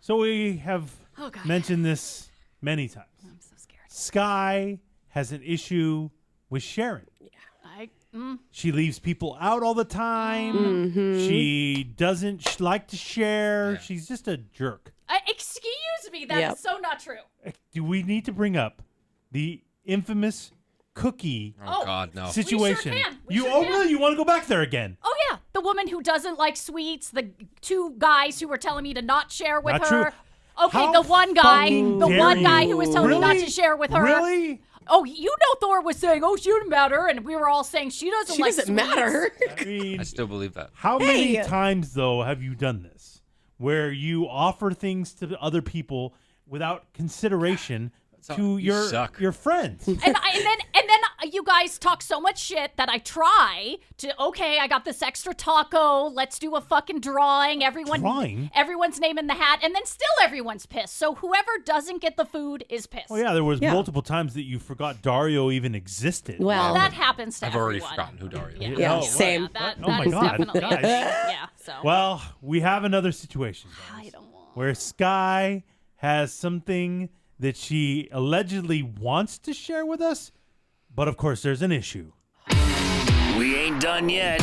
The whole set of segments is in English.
So we have mentioned this many times. I'm so scared. Sky has an issue with sharing. She leaves people out all the time. Mm-hmm. She doesn't like to share. Yeah. She's just a jerk. Excuse me, that is so not true. Do we need to bring up the infamous cookie God, no. situation? We sure can. Really? You want to go back there again? Oh, yeah. The woman who doesn't like sweets, the two guys who were telling me to not share with Not her. true. Okay, How the one guy fucking who was telling me not to share with her. Really? Oh, you know Thor was saying, she doesn't matter, and we were all saying she doesn't like sweets. matter. I mean, I still believe that. How many times, though, have you done this? Where you offer things to other people without consideration to your friends. And then you guys talk so much shit that I try to, I got this extra taco. Let's do a fucking drawing. Everyone's name in the hat. And then still everyone's pissed. So whoever doesn't get the food is pissed. Oh, yeah. There was multiple times that you forgot Dario even existed. Well, that happens to I've everyone. already forgotten who Dario is. Yeah, same. That Oh, my is God. definitely Gosh. yeah. So Well, we have another situation, guys, I don't want. where Sky has something that she allegedly wants to share with us, but of course there's an issue. We ain't done yet.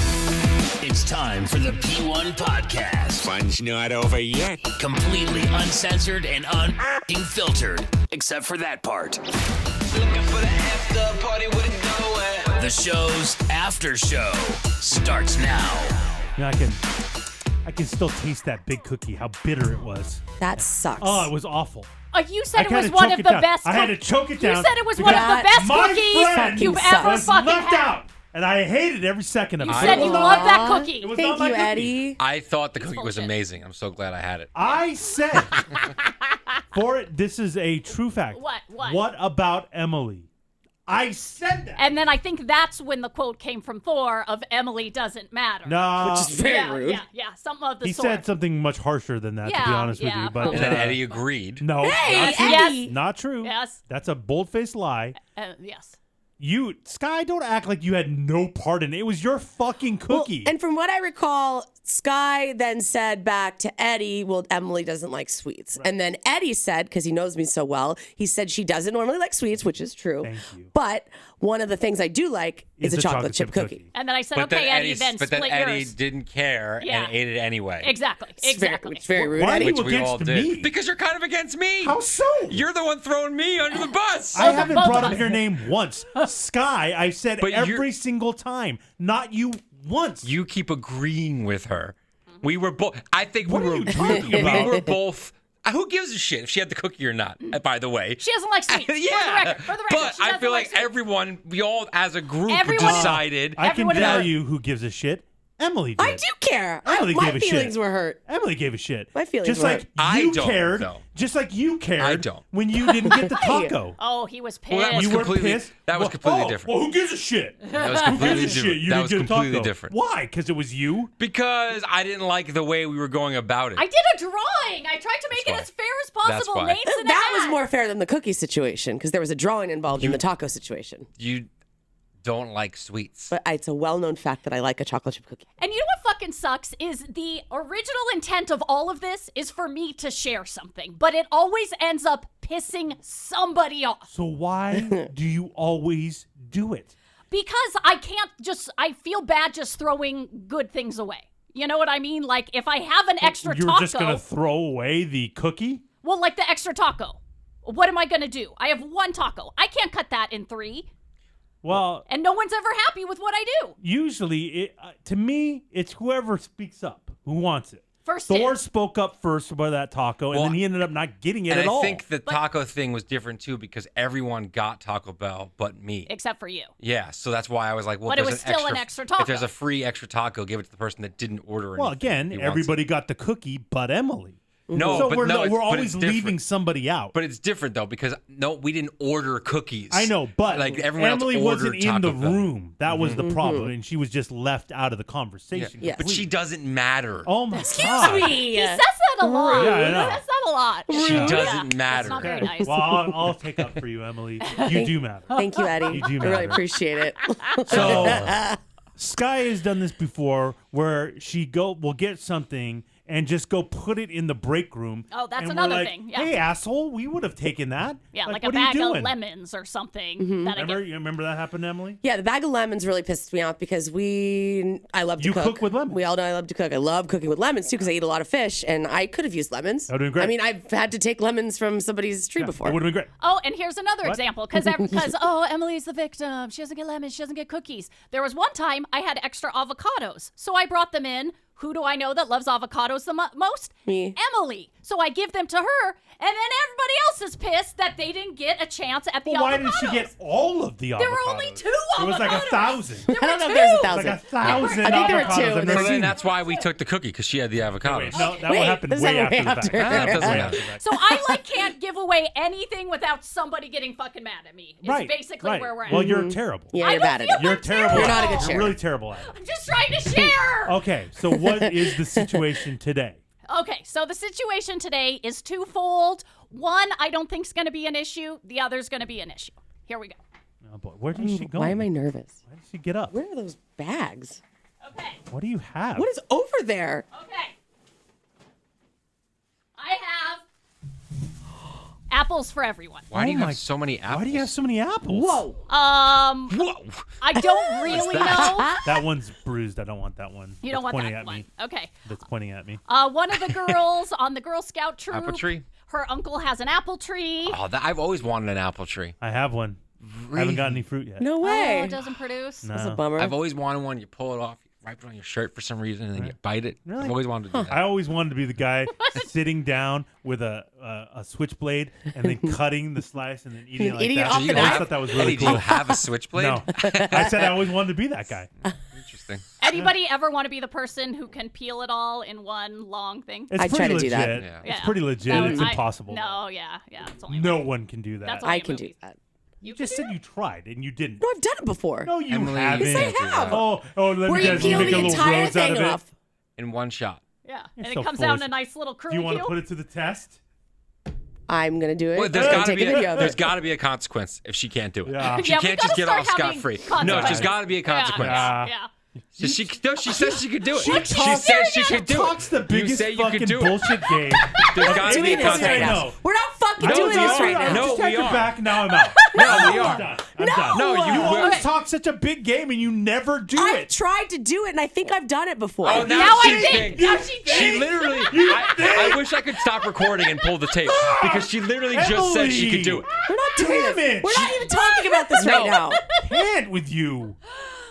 It's time for the P1 Podcast. Fun's not over yet. Completely uncensored and unfiltered, except for that part. Looking for the after party with it going. The show's after show starts now. Yeah, I can still taste that big cookie, how bitter it was. That sucks. Oh, it was awful. You said it I was had to one choke of it the down. best. I had to choke it down. You said it was one of the best My cookies friend you've ever was fucking left had. out, and I hated every second of it. You said you loved that cookie. It was Thank not my you, cookie. Eddie. I thought the cookie was bullshit. amazing. I'm so glad I had it. I said, for it, this is a true fact. What? What about Emily? I said that. And then I think that's when the quote came from Thor of Emily doesn't matter. No. Which is very rude. Yeah, something of the He sort. said something much harsher than that, to be honest with you. But And then Eddie agreed. no, Hey, not true. Eddie. Not true. Yes. That's a bold-faced lie. Yes. Sky, don't act like you had no part in it. It was your fucking cookie. Well, and from what I recall, Sky then said back to Eddie, well, Emily doesn't like sweets. Right. And then Eddie said, because he knows me so well, he said she doesn't normally like sweets, which is true. Thank you. But one of the things I do like is a chocolate chip cookie. And then I said, But okay, Eddie, Eddie, then but split then Eddie yours. didn't care and ate it anyway. Exactly. It's very rude. Why are Eddie. you Which we all against did. me? Because you're kind of against me. How so? You're the one throwing me under the bus. I haven't both brought of up us. your name once. Sky, I said But every single time. Not you once. You keep agreeing with her. We were both. I think What we are were. you talking about? We were both. Who gives a shit if she had the cookie or not? By the way. She doesn't like sweets. Yeah, For the record, but she I doesn't feel like like sweets. everyone, we all as a group Everyone- decided. I can Everyone tell else- you who gives a shit. Emily did. I do care. Emily My gave a shit. feelings were hurt. Emily gave a shit. My feelings just were like hurt. I you don't, cared. though. Just like you cared. I don't. When you didn't get the taco. Oh, he was pissed. Well, that was You were completely- pissed. that was completely different. Well, who gives a shit? That was Who completely gives a shit? different. You That didn't was get a completely taco. different. Why? Because it was you. Because I didn't like the way we were going about it. I did a drawing. I tried to make That's it as fair as That's possible. why. Names in a That was hat. more fair than the cookie situation because there was a drawing involved in the taco situation. You don't like sweets. But it's a well-known fact that I like a chocolate chip cookie. And you know what fucking sucks is the original intent of all of this is for me to share something, but it always ends up pissing somebody off. So why do you always do it? Because I feel bad just throwing good things away. You know what I mean? Like if I have an extra You taco. were just gonna throw away the cookie? Well, like the extra taco. What am I going to do? I have one taco. I can't cut that in 3. Well, And no one's ever happy with what I do. usually, to me, it's whoever speaks up who wants it. First Thor dibs. spoke up first about that taco, and Well, then he ended up not getting it And at I all. think the taco thing was different too because everyone got Taco Bell but me. Except for you. Yeah, so that's why I was like, well, But if it there's was still an extra taco. If there's a free extra taco, give it to the person that didn't order anything. Well, again, He wants everybody got the cookie but Emily. it. No, so but we're, no, it's- we're but always it's different. leaving somebody out. But it's different though because we didn't order cookies. I know, but like everyone Emily else wasn't ordered in the Taco Bell. room. That was the problem, and she was just left out of the conversation. Yeah. But she doesn't matter. Oh my Excuse god! me. He says that a lot. Yeah, I He know. says that a lot. She Yeah. doesn't Yeah, matter. It's not very Okay. nice. Well, I'll take up for you, Emily. You do matter. Thank you, Eddie. You do I really matter. appreciate it. So Sky has done this before, where she will get something, and just go put it in the break room. Oh, that's and another we're like, thing. Yeah. Hey, asshole, we would have taken that. Yeah, like a what are you bag of doing? lemons or something. Mm-hmm. That You remember that happened, Emily? Yeah, the bag of lemons really pisses me off because I love to You cook. cook with lemons. We all know I love to cook. I love cooking with lemons too because I eat a lot of fish, and I could have used lemons. That would've been great. I mean, I've had to take lemons from somebody's tree before. It would have been great. Oh, and here's another What? example because Emily's the victim. She doesn't get lemons. She doesn't get cookies. There was one time I had extra avocados, so I brought them in. Who do I know that loves avocados the most? Me. Emily. So I give them to her, and then everybody else is pissed that they didn't get a chance at the Well, why avocados. did she get all of the avocados? There were only 2 avocados. It was like 1,000. I don't know if there's two. 1,000. Like 1,000 I think there were avocados. 2. I've never So seen then that's why we took the cookie because she had the avocados. Wait, no, that Wait, would happen this way happened after way the fact. after. That doesn't Way matter. after that. So I can't give away anything without somebody getting fucking mad at me. It's Right, basically right. where we're at. Well, you're terrible. Yeah, I you're don't bad at feel it. You're I'm terrible. You're not a good You're sharer. really terrible at it. I'm just trying to share. Okay, so what is the situation today? Okay, so the situation today is twofold. One, I don't think is going to be an issue. The other is going to be an issue. Here we go. Oh boy, where did she go? Why am I nervous? Why did she get up? Where are those bags? Okay, What do you have? What is over there? okay. I have apples for everyone. Why do Oh you my- have so many apples? Why do you have so many apples? Whoa. Whoa! I don't really know. That one's bruised. I don't want that one. You don't That's want pointing that at one. me. Okay. That's pointing at me. One of the girls on the Girl Scout troop. Apple tree? Her uncle has an apple tree. Oh, I've always wanted an apple tree. I have one. I haven't got any fruit yet. No Oh, way. it doesn't produce. No. That's a bummer. I've always wanted one. You pull it off, you wipe it on your shirt for some reason, and then you bite it. Really? I've always wanted to do that. I always wanted to be the guy sitting down with a switchblade and then cutting the slice and then eating it like Eating it that. off I the always knife? thought that was Eddie, really do cool. you have a switchblade? No, I said I always wanted to be that guy. Interesting. Anybody ever want to be the person who can peel it all in one long thing? It's I'd pretty try to legit. do that. Yeah. It's pretty legit. That It's was- impossible. No, yeah. It's only No one can do that. That's I only can do movies. that. You just said you tried and you didn't. No, I've done it before. No, you Emily, haven't. Yes, I have. Oh, let Where me you guess. peel make the a little entire rose out thing of it. off. In one shot. Yeah, and so it comes full out of in a shit. nice little Do you want to curlicue. put it to the test? I'm gonna do it. Well, there's I'm got to take be a video. there's got to be a consequence if she can't do it. Yeah. She Yeah, we can't gotta just get start off scot having free. No, consequences. there's got to be a consequence. Yeah. She says she could do it. She She talks- says she could do it. Talks the You biggest say you fucking could do it. bullshit game. There's got to be doing a this right consequence. now. No. We're not fucking No, doing we this are. right now. No, just we take it are. back. Now I'm out. No, we I'm are. done. I'm done. No, You you always will. talk such a big game and you never do I've it. tried to do it, and I think I've done it before. Oh, Now I she think. thinks. Now she thinks. She literally. I wish I could stop recording and pull the tape because she literally just said she could do it. We're not doing Damn this. it. We're not even talking about this right now. Can't with you.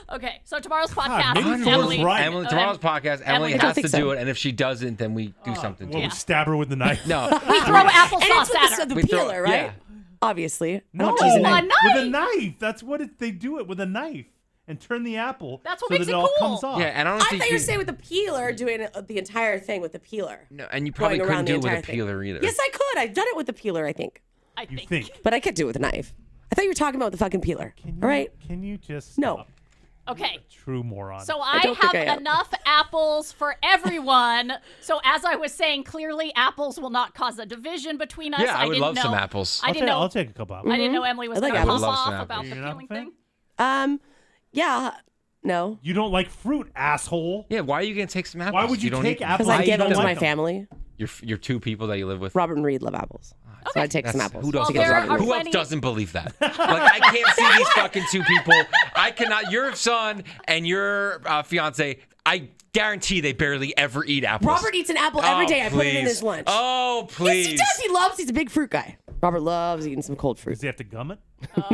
Okay, so tomorrow's podcast, maybe Emily. Thor's right. Emily, tomorrow's podcast, Emily I don't has think to so. do it, and if she doesn't, then we do something to Well, it. we stab her with the knife. No, We throw applesauce And it's at her. with the We throw- peeler, right? yeah. Obviously. No, I don't use a knife. with a knife. That's what they do it with a knife and turn the apple. That's what so makes that it it all cool. comes off. yeah, and I don't I think thought you were saying with the peeler, doing the entire thing with the peeler. No, and you probably Going couldn't around do the it with a entire thing. peeler either. Yes, I could. I've done it with the peeler, I think. I You think. think? But I could do it with a knife. I thought you were talking about the fucking peeler. All right? Can you just No. stop? Okay. True moron. So I don't think have I am. enough apples for everyone. So as I was saying, clearly apples will not cause a division between us. Yeah, I would didn't love know, some apples. I didn't know. I'll take a couple apples. I didn't know Emily was I like going to apples. pop I would love some off about apples. the You're not a peeling fan? thing. Yeah. No. You don't like fruit, asshole. Yeah, why are you gonna take some apples? Why would you don't take eat them. apples? Because Why I you give them don't to like my them? family. Your two people that you live with. Robert and Reed love apples. So I'd take some That's- apples. Who doesn't? Well, there Robert are Reed. Who else plenty- doesn't believe that? Like I can't see these fucking two people. I cannot. Your son and your fiance. I guarantee they barely ever eat apples. Robert eats an apple every day. I put it in please. his lunch. Oh please. Yes, he does. He's a big fruit guy. Robert loves eating some cold fruit. Does he have to gum it?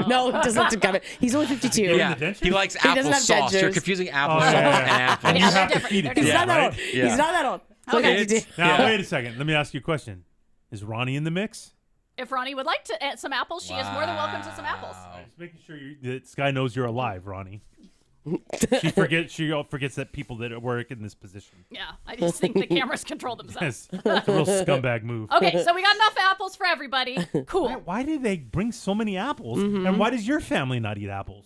No, he doesn't have to gum it. He's only 52. Yeah, the dentures? he likes doesn't have applesauce. You're dentures. confusing Oh, applesauce yeah. and apples. And you Yeah, have to they're feed different. it. He's to not them, that right? old. Yeah. He's not that old. So Okay. 52. Now, Yeah. wait a second. Let me ask you a question. Is Ronnie in the mix? If Ronnie would like to add some apples, she is more than welcome to some apples. Just making sure that Sky knows you're alive, Ronnie. She forgets that people that work in this position. Yeah, I just think the cameras control themselves. Yes, it's a real scumbag move. Okay, so we got enough apples for everybody. Cool. Why do they bring so many apples? Mm-hmm. And why does your family not eat apples?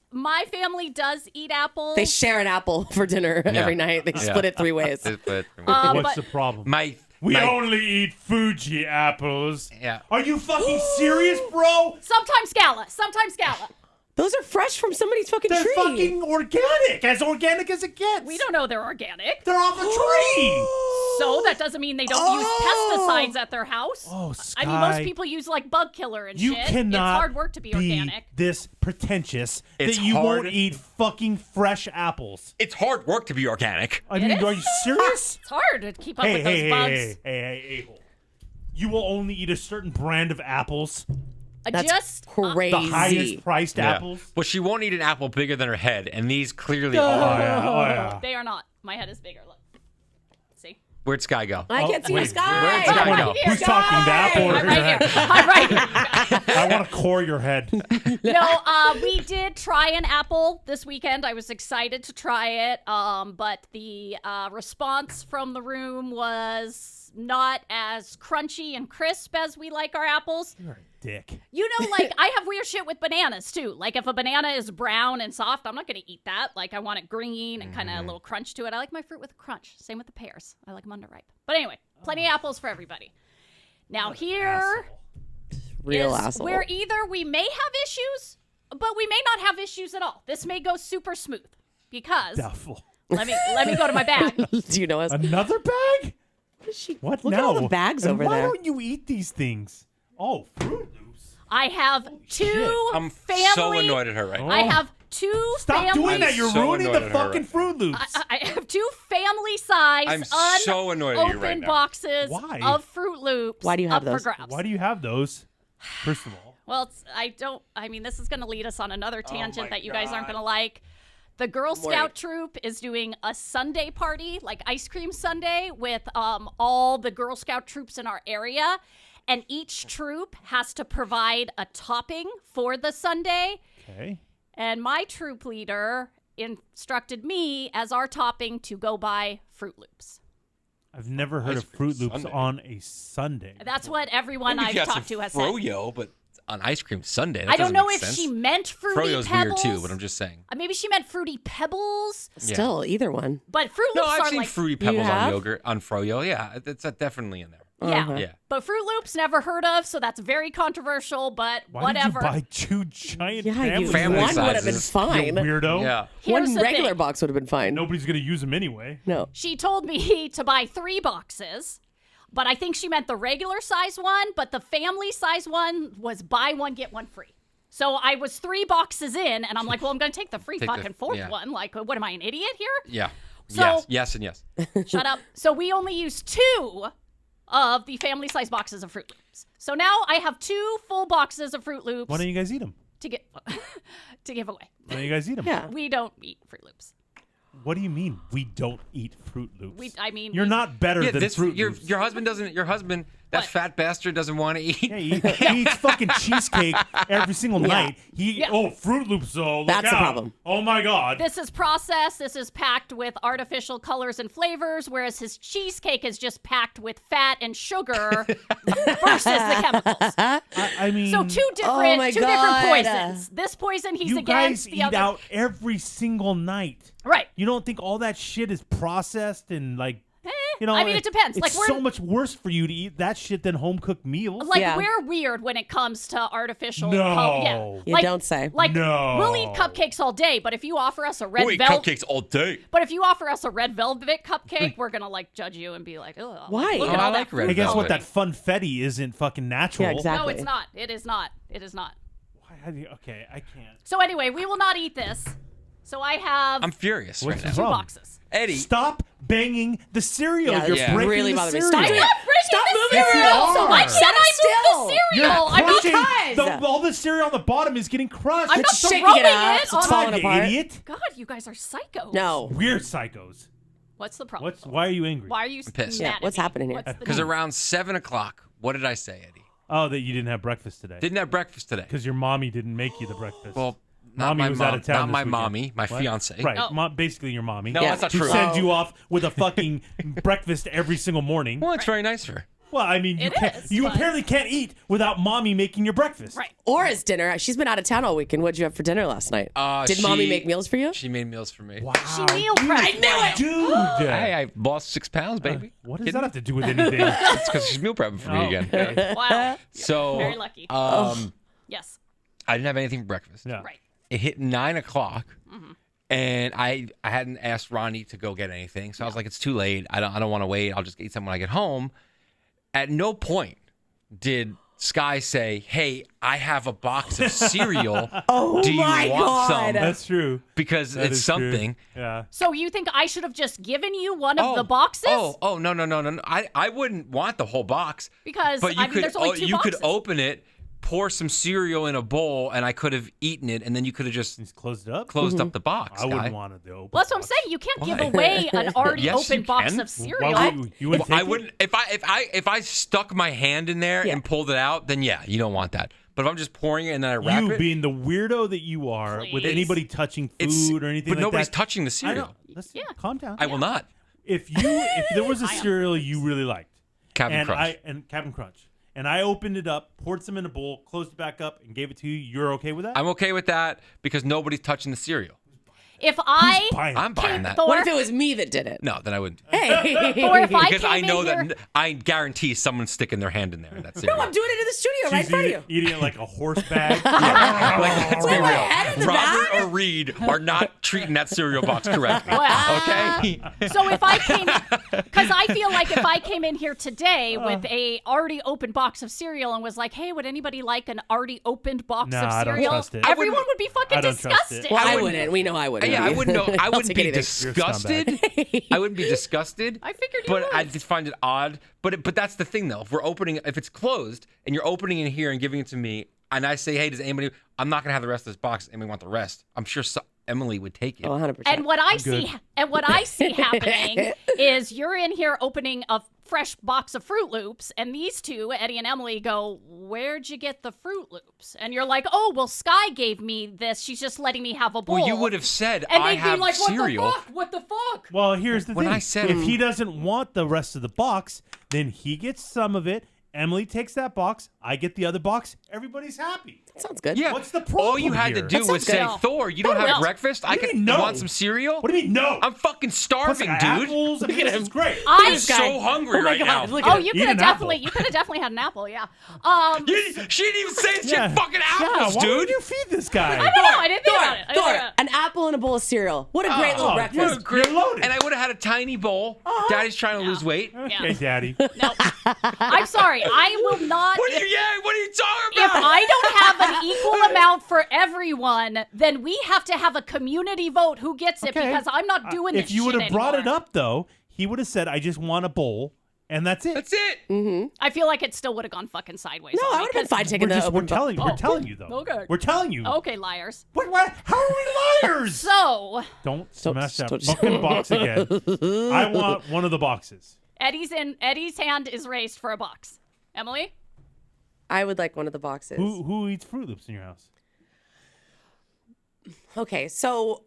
My family does eat apples. They share an apple for dinner every night. They split it 3 ways. But- What's but- the problem? We my- only eat Fuji apples. Yeah. Are you fucking serious, bro? Sometimes Gala. Sometimes Gala. Those are fresh from somebody's fucking They're tree. fucking organic as it gets. We don't know they're organic. They're off a tree. So that doesn't mean they don't use pesticides at their house. Oh, I mean, most people use like bug killer and You shit. cannot It's hard work to be organic. this pretentious It's that you won't hard. eat fucking fresh apples. It's hard work to be organic. I mean, are you serious? It's hard to keep up with those bugs. Hey, you will only eat a certain brand of apples. That's crazy. The highest priced apples. Well, she won't eat an apple bigger than her head, and these clearly Oh, are. yeah. They are not. My head is bigger. Look. See? Where'd Sky go? I can't see the wait, sky. where'd Sky Wait, go? who's talking? The apple or I'm her right head? here. I'm right here. I want to core your head. No, we did try an apple this weekend. I was excited to try it, but the response from the room was not as crunchy and crisp as we like our apples. You're a dick. You know, like, I have weird shit with bananas, too. Like, if a banana is brown and soft, I'm not going to eat that. Like, I want it green and kind of a little crunch to it. I like my fruit with a crunch. Same with the pears. I like them underripe. But anyway, plenty of apples for everybody. Now, here Real is asshole. where either we may have issues, but we may not have issues at all. This may go super smooth because Doubtful. let me go to my bag. Do you know us? Another bag? What Look now? at all the bags And over why there. don't you eat these things? Oh, Fruit Loops. I have two I'm family. so annoyed at her right now. I have two Stop family. doing that. You're so ruining annoyed the at her fucking right Fruit Loops. I have two family-size, I'm so annoyed at you right now. boxes Why? of Fruit Loops. Why do you have up those? For grabs. Why do you have those? First of all. Well, I mean, this is going to lead us on another tangent my that you guys aren't God. going to like. The Girl Scout troop is doing a Sunday party, like ice cream Sunday, with all the Girl Scout troops in our area. And each troop has to provide a topping for the Sunday. Okay. And my troop leader instructed me as our topping to go buy Fruit Loops. I've never heard Ice of cream Fruit Loops Sunday. on a Sunday. That's what everyone I've talked to has said. Froyo, but on ice cream Sunday. That I don't doesn't know make if sense. she meant Fruity Froyo's Pebbles. weird too, but I'm just saying. Maybe she meant Fruity Pebbles. Still, either one. But Fruit No, Loops I've are seen like... Fruity Pebbles on have? yogurt on Froyo. Yeah, it's definitely in there. Yeah. Yeah. But Fruit Loops, never heard of, so that's very controversial, but Why whatever. did you buy two giant Yeah, you Family one would have been sizes. fine. You weirdo. Yeah. Here's One the regular thing. box would have been fine. Nobody's going to use them anyway. No. She told me to buy 3 boxes, but I think she meant the regular size one, but the family size one was buy one, get one free. So I was 3 boxes in, and I'm like, well, I'm going to take the free Take the- fucking fourth yeah. one. Like, what am I, an idiot here? Yeah. So- yes, and yes. Shut up. So we only used 2 of the family size boxes of Fruit Loops. So now I have 2 full boxes of Fruit Loops Why don't you guys eat them? to give away. Why don't you guys eat them? Yeah. We don't eat Fruit Loops. What do you mean we don't eat Fruit Loops? You're we- not better Yeah, than Fruit your Loops. husband doesn't. Your husband, that What? fat bastard, doesn't want to eat. Yeah, he eats fucking cheesecake every single night. Fruit Loops though. Look That's the out. problem. Oh my God. This is processed. This is packed with artificial colors and flavors, whereas his cheesecake is just packed with fat and sugar versus the chemicals. I mean, So two Oh my different God. poisons. This poison he's you against. guys The eat other, out every single night. right? You don't think all that shit is processed and like, you know? I mean, it depends. It's Like, we're- so much worse for you to eat that shit than home cooked meals. Like Yeah. we're weird when it comes to artificial. No. Yeah. You Like- don't say. Like No. we'll eat cupcakes all day, but if you offer us a red We'll eat velvet, cupcakes all day. but if you offer us a red velvet cupcake, we're gonna like judge you and be like, ugh. Why? Look at Oh, I all like that red fruit Hey, guess what? velvet. That funfetti isn't fucking natural. Yeah, exactly. No, it's not. It is not. It is not. How do you, okay, I can't. So anyway, we will not eat this. So I have I'm furious What's right the now. 2 wrong? boxes. Eddie, Stop banging the cereal. Yeah, You're yeah. breaking Really the bothering me. cereal. Stop I'm doing not it. breaking Stop the moving cereal. around so Why much. can't Sit I still. move the You're cereal? I'm not. crushing. Because- All the cereal on the bottom is getting crushed. I'm not It's shaking throwing it out. it It's on falling you apart. idiot. God, you guys are psychos. No. We're psychos. What's the problem? Why are you angry? Why are you pissed. mad Yeah, at what's me? happening here? What's the because deal? around 7 o'clock, what did I say, Eddie? Oh, that you didn't have breakfast today. Didn't have breakfast today. Because your mommy didn't make you the breakfast. Well, not mommy my was mom, out of town. not this my weekend. mommy, my What? fiance. Right, Oh. basically your mommy. No, that's not Who true. sends you off with a fucking breakfast every single morning. Well, it's very nice of her. Well, I mean, you It can't. is, You but- apparently can't eat without mommy making your breakfast. Right. Or as dinner. She's been out of town all weekend. What'd you have for dinner last night? Did mommy She- make meals for you? She made meals for me. Wow. She meal prepped. Dude. Hey, I lost 6 pounds, baby. What does that have to do with anything? It's because she's meal prepping for me Oh, again. okay. Wow. So, Very lucky. I Yes. didn't have anything for breakfast. Yeah. Right. it hit 9 o'clock, and I hadn't asked Ronnie to go get anything, so I was like, it's too late. I don't want to wait. I'll just eat something when I get home. At no point did Sky say, "Hey, I have a box of cereal. Do you want some?" That's true. Because it's something. True. Yeah. So you think I should have just given you one of the boxes? Oh, no. I wouldn't want the whole box. Because but you could, there's only 2 you boxes. could open it, pour some cereal in a bowl, and I could have eaten it, and then you could have just closed it up. Closed up the box. I wouldn't want it to open. Well, that's what I'm saying. You can't give away an already Yes, open you box can. of cereal. Why would you wouldn't I take it? wouldn't if I stuck my hand in there and pulled it out, then yeah, you don't want that. But if I'm just pouring it and then I wrap You it, being the weirdo that you are, with Please. anybody touching it's food or anything but like nobody's that. touching the I cereal. know. Listen, Yeah. calm down. I will not. If there was a cereal you really liked, Captain Crunch. Captain Crunch, and I opened it up, poured some in a bowl, closed it back up, and gave it to you, you're okay with that? I'm okay with that because nobody's touching the cereal. If I buying it? I'm buying that. Thor, What if it was me that did it? No, then I wouldn't. Hey. Thor, if I Because came I know in that here, I guarantee someone's sticking their hand in there. That's cereal. No, I'm doing it in the studio right in She's front of you. eating it like a horse bag. Like, let's be Wait, my head in real. the Robert bag? or Reed are not treating that cereal box correctly. Well, Okay? so if I came, because I feel like if I came in here today with a already opened box of cereal and was like, "Hey, would anybody like an already opened box Nah, of I don't cereal?" trust it. Everyone would be fucking I don't trust it. disgusted. Well, I wouldn't. We know I wouldn't. Yeah, I wouldn't know. I I'll wouldn't take be anything. disgusted. I wouldn't be disgusted. I figured you but would. I just find it odd. But that's the thing though. If it's closed and you're opening it here and giving it to me, and I say, "Hey, does anybody?" I'm not gonna have the rest of this box. Anybody want the rest? I'm sure Emily would take it. Oh, 100%. And what I see happening is you're in here opening a fresh box of Fruit Loops, and these two, Eddie and Emily, go, "Where'd you get the Fruit Loops?" And you're like, "Oh, well, Sky gave me this. She's just letting me have a bowl." Well, you would have said, and "I they'd have be like, cereal." "What the fuck? What the fuck?" Well, here's the When thing. I said- if he doesn't want the rest of the box, then he gets some of it. Emily takes that box. I get the other box. Everybody's happy. Sounds good. Yeah. What's the All you problem had here? to do That was sounds say, good. "Thor, you don't That have will. breakfast? What I do you can mean, no? want some cereal." What do you mean, no? I'm fucking Plus, starving, I got dude. apples. I mean, this is great. I'm this guy. so hungry Oh my right God, now. look Oh, at you Eat could have an apple. definitely had an apple, yeah. She didn't even say it's Yeah. fucking Yeah, apples, why dude. would you feed this guy? I don't know. I didn't think about it. I didn't Thor, think about it. an apple and a bowl of cereal. What a great little Oh, breakfast. you're loaded. And I would have had a tiny bowl. Daddy's trying to lose weight. Okay, Daddy. No, I'm sorry. I will not. What are you talking If about? I don't have an equal amount for everyone, then we have to have a community vote who gets it Okay. because I'm not doing this If you would shit have brought it anymore. up, though, he would have said, "I just want a bowl," and that's it. That's it. I feel like it still would have gone fucking sideways. No, on I me would have been 'cause- fine taking the We're open bowl. telling you though. Okay. We're telling you. Okay, liars. What? How are we liars? So, Don't smash that don't- fucking box again. I want one of the boxes. Eddie's hand is raised for a box. Emily? I would like one of the boxes. Who eats Fruit Loops in your house? Okay, so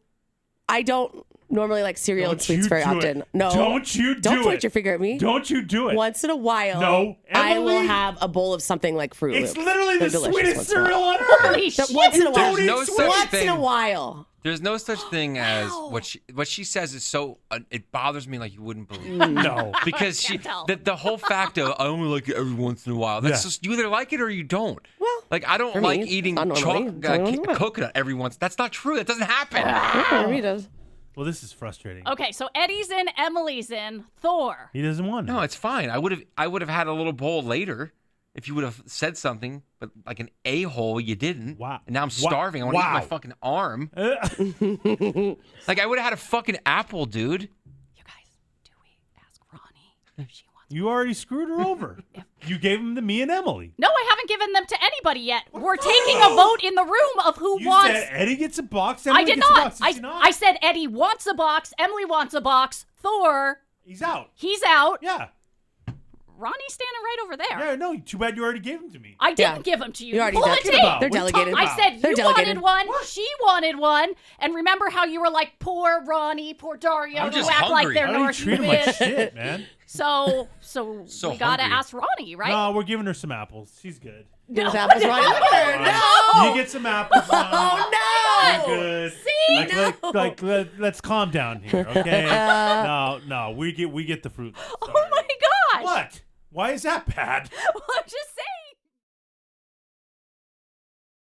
I don't normally like cereal and Don't sweets you very do it. often. No. Don't you do Don't point it. your finger at me. Don't you do it. Once in a while, No, I will Emily. have a bowl of something like Fruit It's Loops. literally They're the delicious sweetest once in a while. cereal on earth. Holy So shit. once in a while. There's no such Once thing. in a while. There's no such thing as what she says is so. It bothers me like you wouldn't believe. No. Because she tell. the whole fact of I only like it every once in a while. That's Yeah. just you either like it or you don't. Well, like I don't for like me, eating not normally. It's only once in a while. coconut every once. That's not true. That doesn't happen. Yeah, he does. Well, this is frustrating. Okay, so Eddie's in, Emily's in, Thor. He doesn't want it. No, it's fine. I would have had a little bowl later if you would have said something, but like an a-hole, you didn't. Wow. And now I'm Wow. starving. I want to eat my Wow. fucking arm. Like I would have had a fucking apple, dude. You guys, do we ask Ronnie if she wants? You already screwed her over. You gave them to me and Emily. No, I haven't given them to anybody yet. We're taking a vote in the room of who You wants. said Eddie gets a box. Emily I did gets not. A box. Did you not? I said Eddie wants a box. Emily wants a box. Thor, He's out. he's out. Yeah. Ronnie's standing right over there. Yeah. No. Too bad you already gave them to me. I didn't Yeah. give them to you. You already Pull did. the What tape. about? They're What are you delegated. talking I about? said They're you delegated. wanted one. She wanted one. And remember how you were like, poor Ronnie, poor Dario, I'm who just act like hungry. they're Why do you North treat him like Jewish. shit, man? So we gotta hungry. ask Ronnie, right? No, we're giving her some apples. She's good. Those apples right Look at her. No. You get some apples. Oh, You're no. good. See? Let's calm down here, okay? No, we get the fruit. Oh my gosh. What? Why is that bad? Well, I'm just